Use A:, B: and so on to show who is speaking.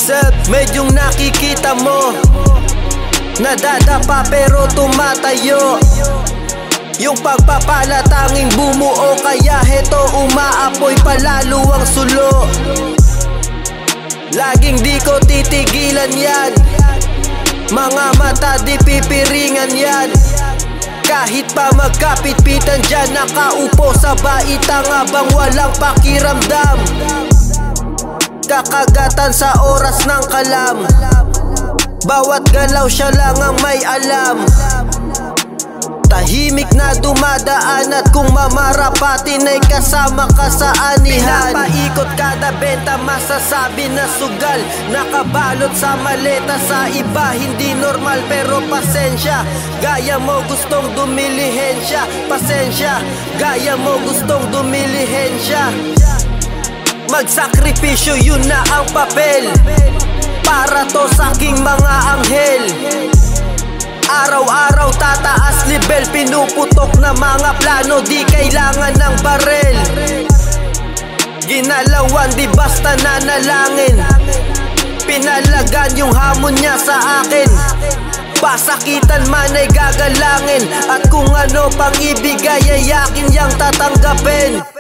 A: self, medyong nakikita mo nadadapa pero tumatayo. Yung pagpapala tanging bumuo, kaya heto umaapoy palalo ang sulo. Laging di ko titigilan yan, mga mata di pipiringan yan. Kahit pa magkapit-pitan dyan, nakaupo sa baitang habang walang pakiramdam. Kakagatan sa oras ng kalam, bawat galaw siya lang ang may alam. Tahimik na dumadaan at kung mamarapatin ay kasama ka sa anihan. Pinapaikot kada benta, masasabi na sugal. Nakabalot sa maleta, sa iba hindi normal pero pasensya. Gaya mo gustong dumilihensya, pasensya. Gaya mo gustong dumilihensya. Magsakripisyo, yun na ang papel, para to sa aking mga anghel. Araw-araw tataas level, pinuputok na mga plano, di kailangan ng barel. Ginalawan di basta nanalangin, pinalagan yung hamon niya sa akin. Pasakitan man ay gagalangin, at kung ano pang ibigay ay akin yang tatanggapin.